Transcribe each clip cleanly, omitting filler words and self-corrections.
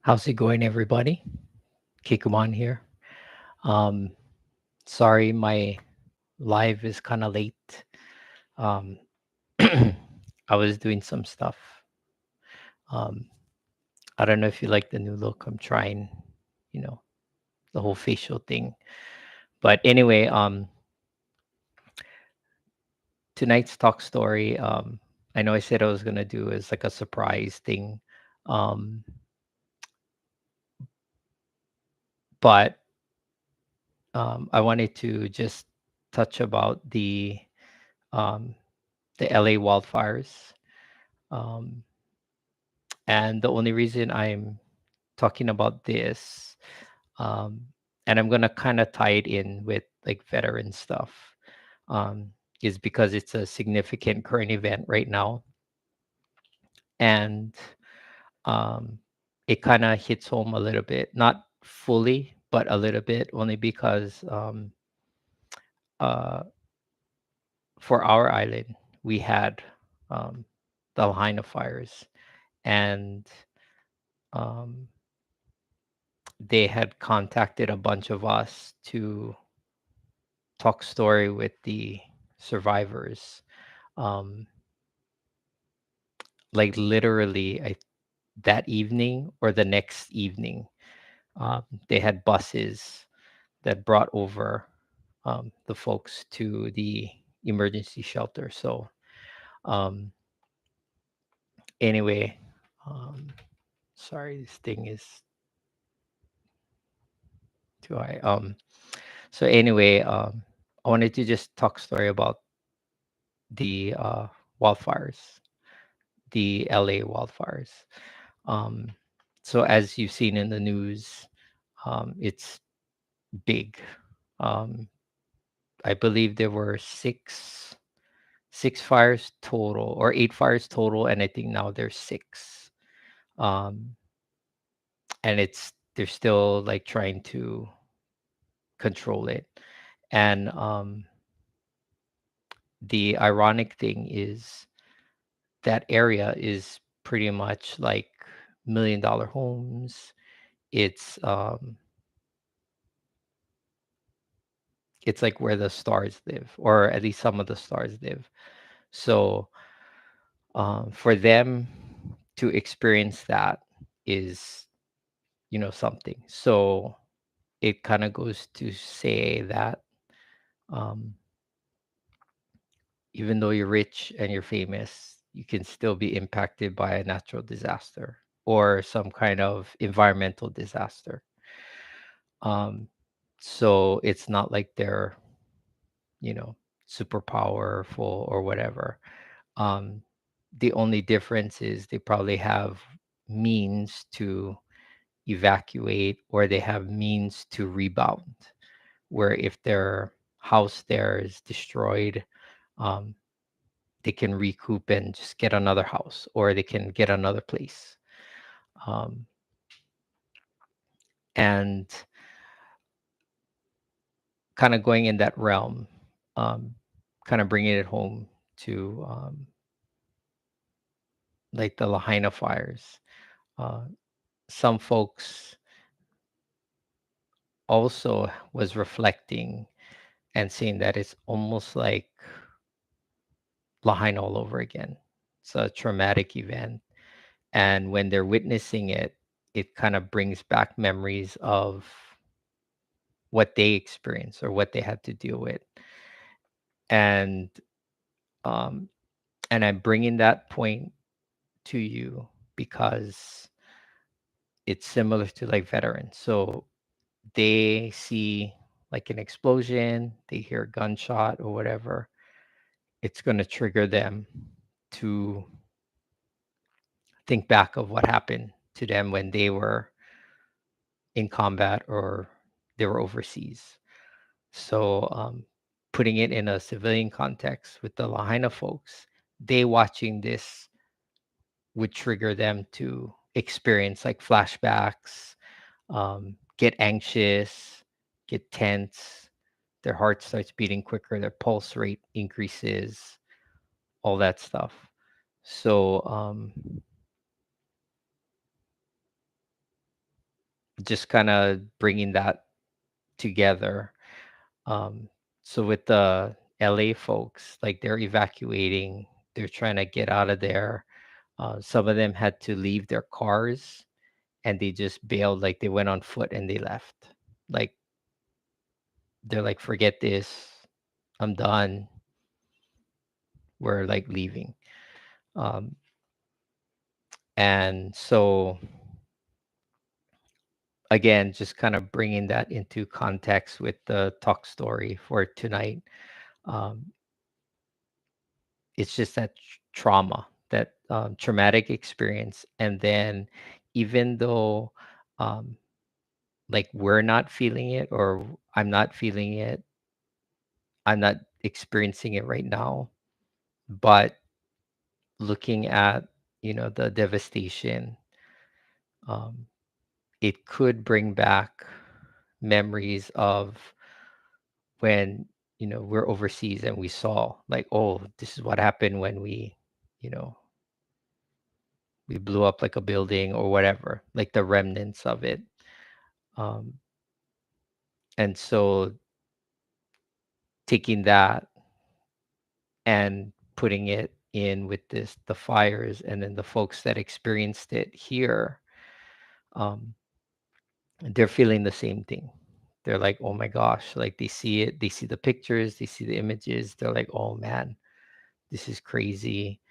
How's it going, everybody? Kikuman here. Um, Sorry, my live is kind of late. Um, I was doing some stuff. Um, I don't know if you like the new look. I'm trying, you know, the whole facial thing. But anyway, tonight's talk story. I know I said I was gonna do is like a surprise thing, um, but I wanted to just touch about um, the LA wildfires. Um, and the only reason I'm talking about this, um, and I'm gonna kind of tie it in with like veteran stuff, um, is because it's a significant current event right now, and um, it kind of hits home a little bit, not fully, but a little bit, only because uh, for our island we had um, the Lahaina fires, and um, they had contacted a bunch of us to talk story with the survivors. Um, like literally, that evening or the next evening, they had buses that brought over the folks to the emergency shelter. So um, anyway, um, sorry, this thing is too high. So anyway, I wanted to just talk story about the wildfires, the LA wildfires. Um, so as you've seen in the news, it's big. Um, I believe there were six fires total, or eight fires total, and I think now there's six. Um, and they're still like trying to control it. And the ironic thing is that area is pretty much like $1 million homes. It's it's like where the stars live, or at least some of the stars live. So for them to experience that is, something. So it kind of goes to say that um, even though you're rich and you're famous, you can still be impacted by a natural disaster or some kind of environmental disaster. Um, so it's not like they're, you know, super powerful or whatever. Um, the only difference is they probably have means to evacuate, or they have means to rebound. Where if their house there is destroyed, um, they can recoup and just get another house, or they can get another place. Um, and kind of going in that realm, um, kind of bringing it home to like the Lahaina fires. Uh, some folks also was reflecting and saying that it's almost like Lahaina all over again. It's a traumatic event. And when they're witnessing it, it kind of brings back memories of what they experienced or what they had to deal with. And um, and I'm bringing that point to you because it's similar to like veterans. So they see like an explosion, they hear a gunshot or whatever, it's going to trigger them to think back of what happened to them when they were in combat or they were overseas. So, putting it in a civilian context with the Lahaina folks, they watching this would trigger them to experience like flashbacks, get anxious, get tense, their heart starts beating quicker, their pulse rate increases, all that stuff. So, just kind of bringing that together. Um, so with the LA folks, like they're evacuating, they're trying to get out of there. Some of them had to leave their cars and they just bailed, like they went on foot and they left. Like they're like, forget this, I'm done. We're like leaving. Um, and so again, just kind of bringing that into context with the talk story for tonight. Um, it's just that trauma, that traumatic experience. And then even though um, like we're not feeling it, or I'm not feeling it, I'm not experiencing it right now, but looking at, the devastation, um, it could bring back memories of when, we're overseas and we saw like, oh, this is what happened when you know we blew up like a building or whatever, like the remnants of it. um and so taking that and putting it in with the fires, and then the folks that experienced it here, um they're feeling the same thing. They're like, oh my gosh, like they see it, they see the pictures, they see the images, they're like, oh man, this is crazy.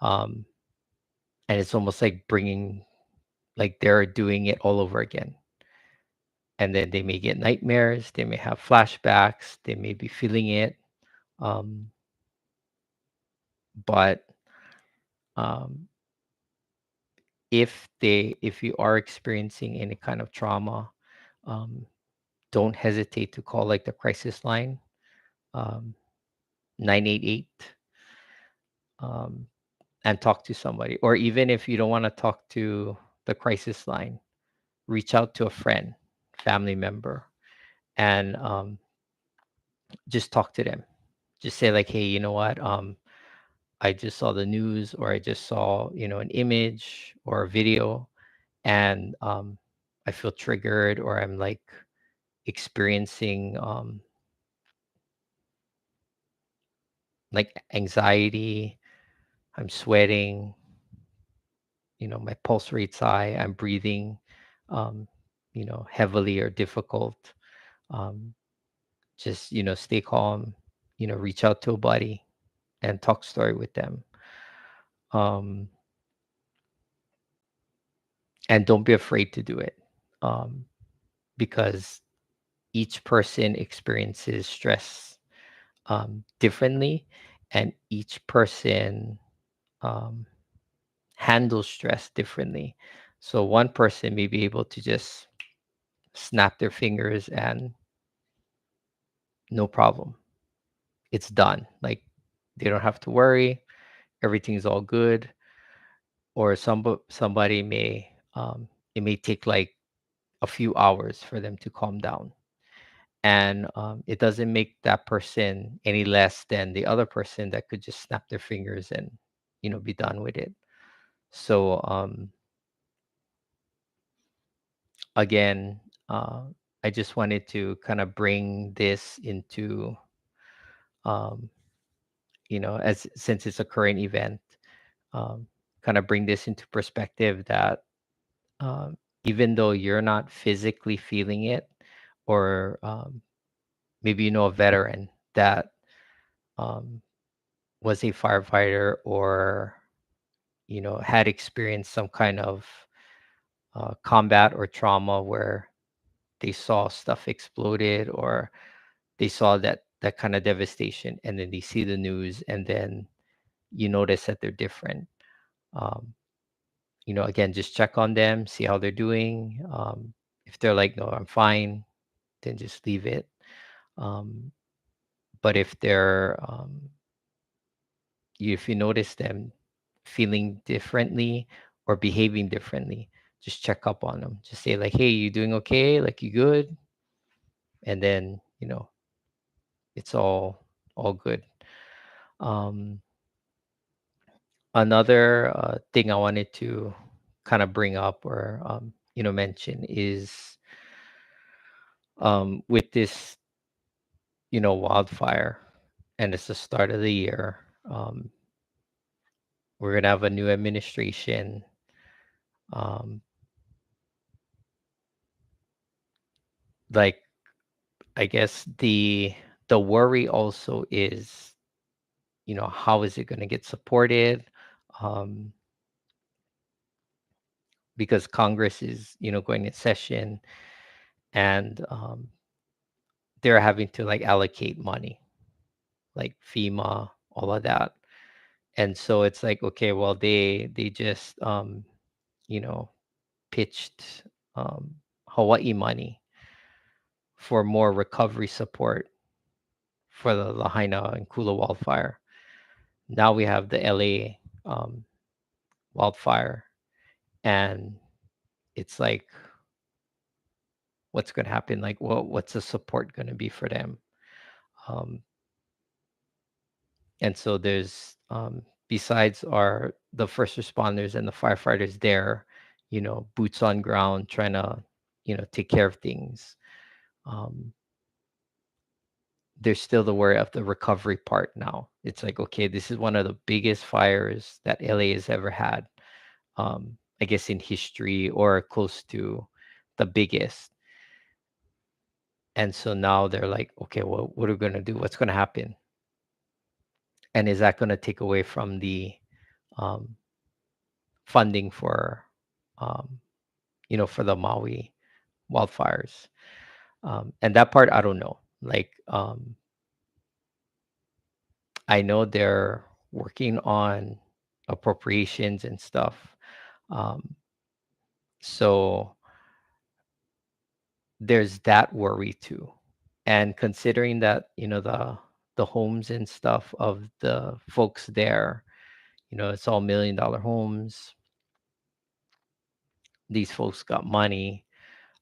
um and it's almost like bringing, like they're doing it all over again. And then they may get nightmares, they may have flashbacks, they may be feeling it. um, but um, if you are experiencing any kind of trauma, um, don't hesitate to call like the crisis line, um, 988, um, and talk to somebody. Or even if you don't want to talk to the crisis line, reach out to a friend, family member, and just talk to them. Just say like, hey, you know what, I just saw the news, or I just saw, an image or a video, and I feel triggered, or I'm like experiencing like anxiety. I'm sweating, my pulse rate's high, I'm breathing um, heavily or difficult. Um, just, stay calm, reach out to a buddy and talk story with them. Um, and don't be afraid to do it, um, because each person experiences stress differently, and each person um, handles stress differently. So one person may be able to just snap their fingers and no problem, it's done. Like they don't have to worry, everything's all good. Or somebody may, it may take like a few hours for them to calm down. And it doesn't make that person any less than the other person that could just snap their fingers and be done with it. So again, uh, I just wanted to kind of bring this into, um, as since it's a current event, um, kind of bring this into perspective that um, even though you're not physically feeling it, or maybe a veteran that um, was a firefighter, or had experienced some kind of combat or trauma where they saw stuff exploded, or they saw that kind of devastation, and then they see the news, and then you notice that they're different. um, again, just check on them, see how they're doing. If they're like, no, I'm fine, then just leave it. But if you notice them feeling differently or behaving differently, just check up on them. Just say like, "Hey, you doing okay? Like, you good?" And then it's all good. Um, Another thing I wanted to kind of bring up, or mention, is With this, wildfire, and it's the start of the year. We're gonna have a new administration. Um, like, I guess the worry also is, how is it gonna get supported? Um, because Congress is, going in session, and they're having to like allocate money, like FEMA, all of that. And so it's like, okay, well, they just you know pitched um, Hawaii money for more recovery support for the Lahaina and Kula wildfire. Now we have the LA um, wildfire, and it's like, what's going to happen? Like, what's the support going to be for them? Um, and so there's besides our the first responders and the firefighters there, boots on ground, trying to take care of things. Um, there's still the worry of the recovery part now. It's like, okay, this is one of the biggest fires that LA has ever had, I guess in history, or close to the biggest. And so now they're like, okay, well, what are we going to do? What's going to happen? And is that going to take away from the um, funding for, um, for the Maui wildfires? And that part, I don't know. Like, I know they're working on appropriations and stuff. Um, so there's that worry too. And considering that, the homes and stuff of the folks there, it's all $1 million homes. These folks got money.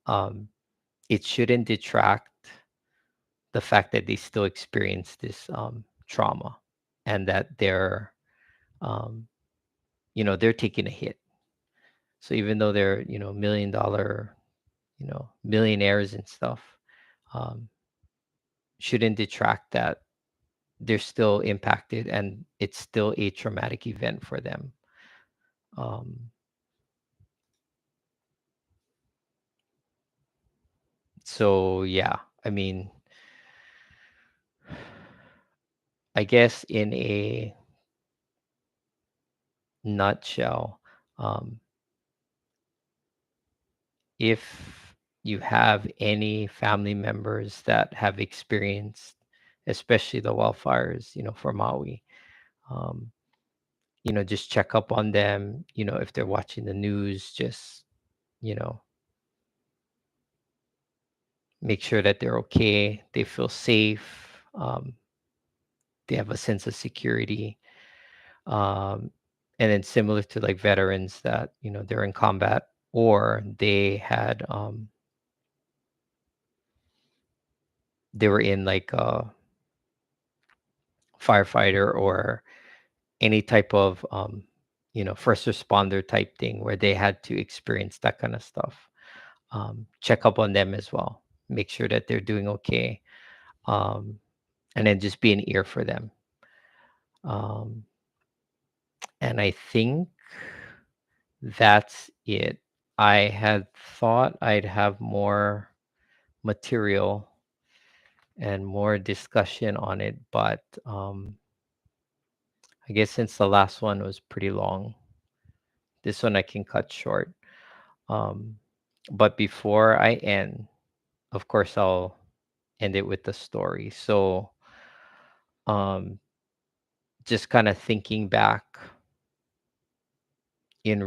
Um, it shouldn't detract the fact that they still experience this trauma, and that um, they're taking a hit. So even though they're, $1 million, millionaires and stuff, um, shouldn't detract that they're still impacted, and it's still a traumatic event for them. Um, so yeah, I mean, I guess in a nutshell, um, if you have any family members that have experienced, especially the wildfires, for Maui, um, just check up on them. If they're watching the news, just, you know, make sure that they're okay, they feel safe, they have a sense of security. Um, and then similar to like veterans that, they're in combat, or they were in like a firefighter, or any type of, first responder type thing where they had to experience that kind of stuff. Check up on them as well. Make sure that they're doing okay. Um, and then just be an ear for them. Um, and I think that's it. I had thought I'd have more material and more discussion on it, but I guess since the last one was pretty long, this one I can cut short. Um, but before I end, of course, I'll end it with the story. So, um, just kind of thinking back in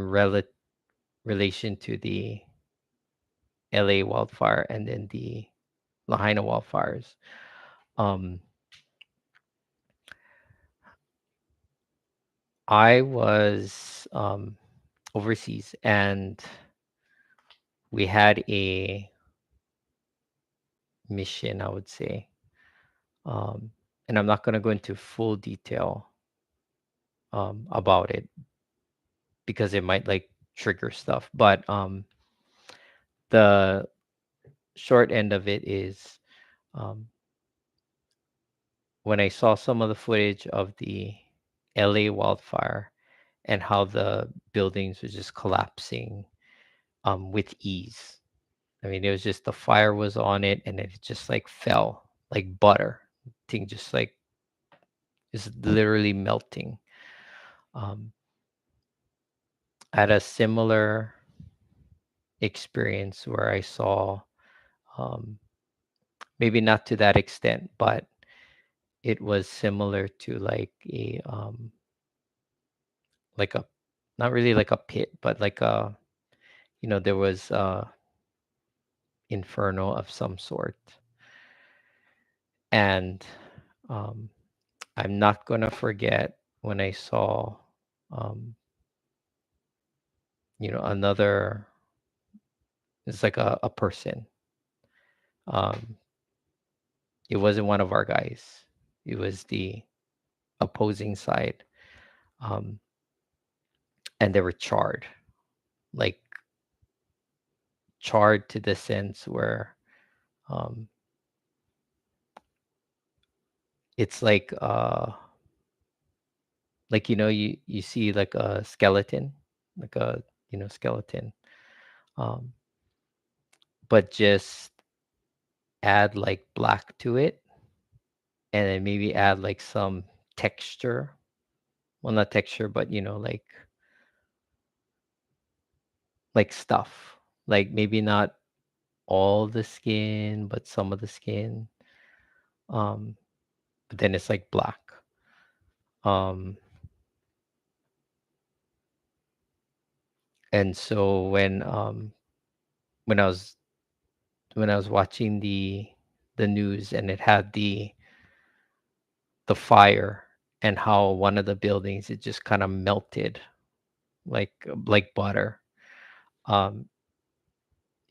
relation to the LA wildfire and then the Lahaina wildfires. Um, I was overseas, and we had a mission, I would say. Um, and I'm not going to go into full detail about it, because it might like trigger stuff. But the short end of it is, um, when I saw some of the footage of the LA wildfire and how the buildings were just collapsing, with ease. I mean, it was just the fire was on it and it just like fell like butter. Thing just like is literally melting. Um, I had a similar experience where I saw, um, maybe not to that extent, but it was similar to like a, not really like a pit, but like a, there was inferno of some sort. And um, I'm not gonna forget when I saw, um, another. It's like a person. Um, it wasn't one of our guys. It was the opposing side, um, and they were charred, like charred to the sense where, um, it's like you see like a skeleton, like a skeleton, um, but just add like black to it, and then maybe add like some texture. Well, not texture, but like stuff. Like maybe not all the skin, but some of the skin. Um, but then it's like black. Um, and so when I was when I was watching the news and it had the fire and how one of the buildings it just kind of melted like butter. Um,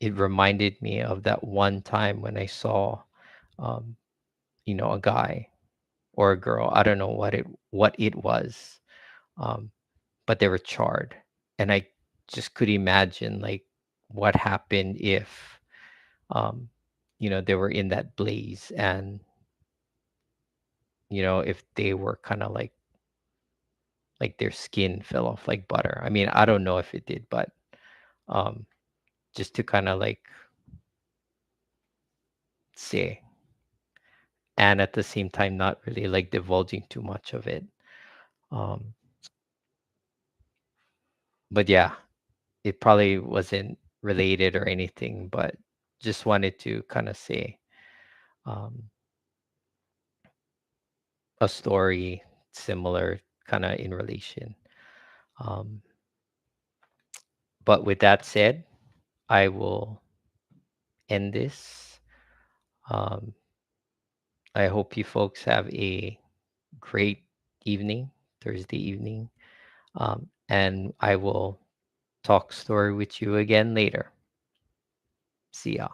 it reminded me of that one time when I saw, um, a guy or a girl. I don't know what it was, um, but they were charred, and I just could imagine like what happened if, um, they were in that blaze, and if they were kind of like their skin fell off like butter. I mean, I don't know if it did, but um, just to kind of like say, and at the same time, not really like divulging too much of it. Um, but yeah, it probably wasn't related or anything, but just wanted to kind of say, um, a story similar kind of in relation. Um, but with that said, I will end this. Um, I hope you folks have a great evening, Thursday evening. And I will talk story with you again later. See ya.